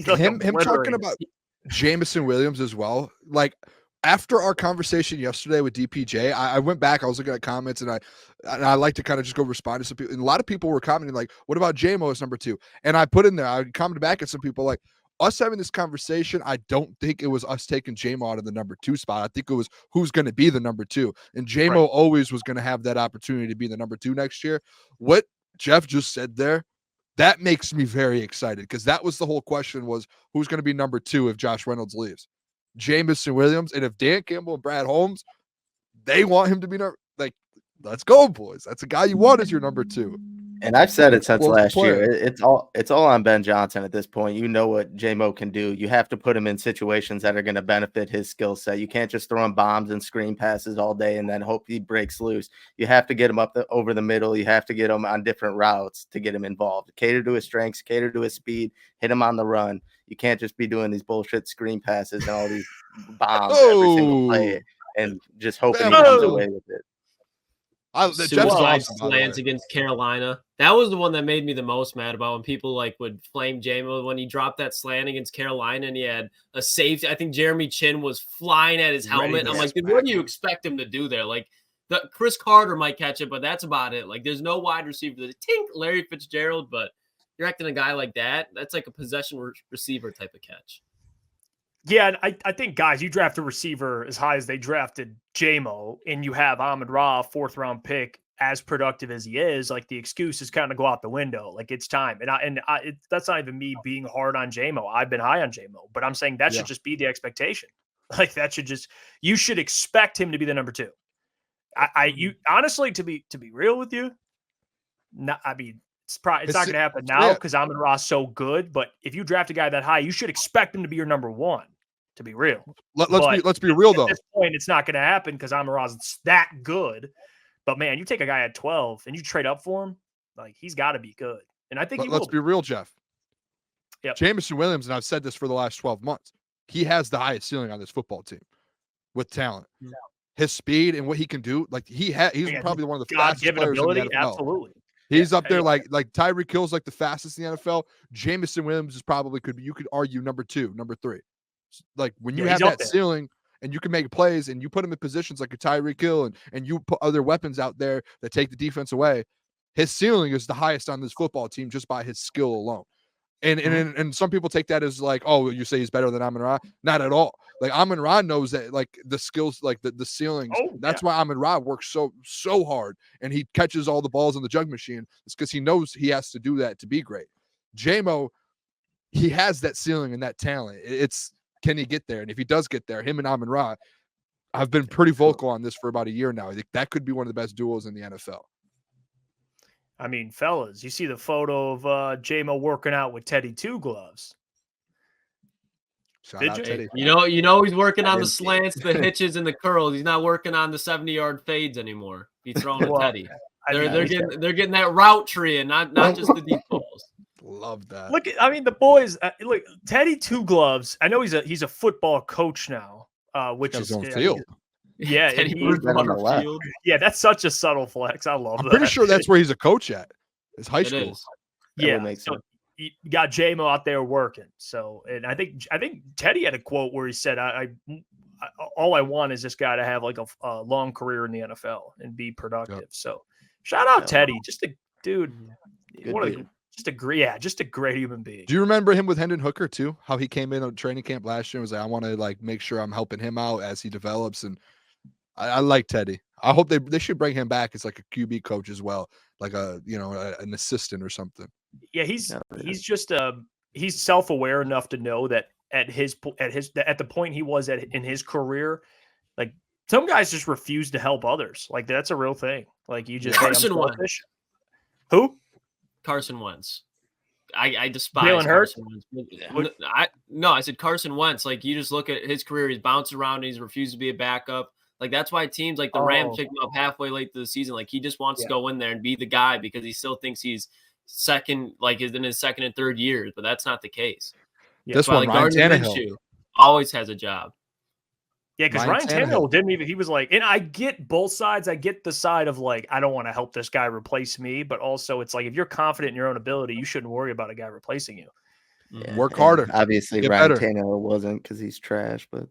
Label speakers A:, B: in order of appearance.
A: like
B: him talking about Jameson Williams as well. Like after our conversation yesterday with DPJ, I went back. I was looking at comments, and I like to kind of just go respond to some people. And a lot of people were commenting like, "What about JMO as number 2?" And I put in there. I commented back at some people like, us having this conversation, I don't think it was us taking JMO out of the number 2 spot. I think it was who's going to be the number 2. And JMO always was going to have that opportunity to be the number 2 next year. What Jeff just said there, that makes me very excited because that was the whole question was who's going to be number 2 if Josh Reynolds leaves? Jameson Williams. And if Dan Campbell and Brad Holmes, they want him to be like, let's go, boys. That's a guy you want as your number 2.
C: And I've said it since last year. It's all on Ben Johnson at this point. You know what J-Mo can do. You have to put him in situations that are going to benefit his skill set. You can't just throw him bombs and screen passes all day and then hope he breaks loose. You have to get him up over the middle. You have to get him on different routes to get him involved. Cater to his strengths, cater to his speed, hit him on the run. You can't just be doing these bullshit screen passes and all these bombs every single play and just hoping he comes away with it.
D: Slants against Carolina. That was the one that made me the most mad about when people like would flame JMO when he dropped that slant against Carolina and he had a safety. I think Jeremy Chin was flying at his helmet. I'm like, dude, what do you expect him to do there? Like, Chris Carter might catch it, but that's about it. Like, there's no wide receiver. Tink, Larry Fitzgerald, but you're acting a guy like that. That's like a possession receiver type of catch.
A: Yeah, I think, guys, you draft a receiver as high as they drafted JMO, and you have Amon-Ra, 4th-round pick, as productive as he is. Like, the excuses kind of go out the window. Like, it's time. And that's not even me being hard on JMO. I've been high on JMO, but I'm saying that should just be the expectation. Like, that should just – you should expect him to be the number 2. You honestly, to be real with you, it's not going to happen now because Amon-Ra is so good. But if you draft a guy that high, you should expect him to be your number 1. To be real,
B: let's be real though.
A: At this point, it's not going to happen because Amon-Ra is that good. But man, you take a guy at 12 and you trade up for him, like he's got to be good. And I think
B: let's be real, Jeff.
A: Yep.
B: Jameson Williams, and I've said this for the last 12 months. He has the highest ceiling on this football team with talent. No. His speed and what he can do, like he's probably one of the fastest players in the NFL.
A: Absolutely.
B: He's up there like Tyreek Hill's like the fastest in the NFL. Jameson Williams is probably you could argue number 2, number 3. Like when you have that ceiling and you can make plays and you put him in positions like a Tyreek Hill and you put other weapons out there that take the defense away, his ceiling is the highest on this football team just by his skill alone. And some people take that as like, oh, you say he's better than Amon-Ra? Not at all. Like Amon-Ra knows that like the skills, like the ceilings. That's why Amon-Ra works so hard and he catches all the balls in the jug machine. It's because he knows he has to do that to be great. JMO, he has that ceiling and that talent. Can he get there? And if he does get there, him and Amon-Ra, I've been pretty vocal on this for about a year now. I think that could be one of the best duos in the NFL.
A: I mean, fellas, you see the photo of JMO working out with Teddy Two Gloves.
B: Shout out Teddy.
D: You know he's working on the slants, the hitches, and the curls. He's not working on the 70-yard fades anymore. He's throwing to Teddy. They're getting that route tree and not just the deep balls.
B: Love that.
A: Look, the boys. Look, Teddy Two Gloves. I know he's a football coach now, which is
B: on field.
A: Yeah, yeah, that's such a subtle flex. I love that.
B: I'm pretty sure that's where he's a coach at. It's high school.
A: Yeah, so you got JMO out there working. So, and I think Teddy had a quote where he said, "I all I want is this guy to have like a long career in the NFL and be productive." Yep. So, shout out Teddy, just a dude. Just a great human being.
B: Do you remember him with Hendon Hooker too? How he came in on training camp last year and was like, I want to like make sure I'm helping him out as he develops. And I like Teddy. I hope they should bring him back as like a QB coach as well, like an assistant or something.
A: Yeah, he's just he's self-aware enough to know that at the point he was at in his career, like some guys just refuse to help others. Like that's a real thing. Like you just
D: Carson Wentz.
A: Who?
D: Carson Wentz. I despise
A: Jalen Hurts.
D: I said Carson Wentz. Like you just look at his career, he's bounced around, he's refused to be a backup. Like that's why teams like the Rams picked him up halfway late to the season. Like he just wants to go in there and be the guy because he still thinks he's second, like he's in his second and third years, but that's not the case.
B: Yeah, this one, Ryan Tannehill
D: always has a job.
A: Yeah, because Ryan Tannehill didn't even. He was like, and I get both sides. I get the side of like, I don't want to help this guy replace me, but also it's like if you're confident in your own ability, you shouldn't worry about a guy replacing you.
B: Work harder.
C: Obviously,
B: Get
C: Ryan
B: better.
C: Tannehill wasn't because he's trash, but.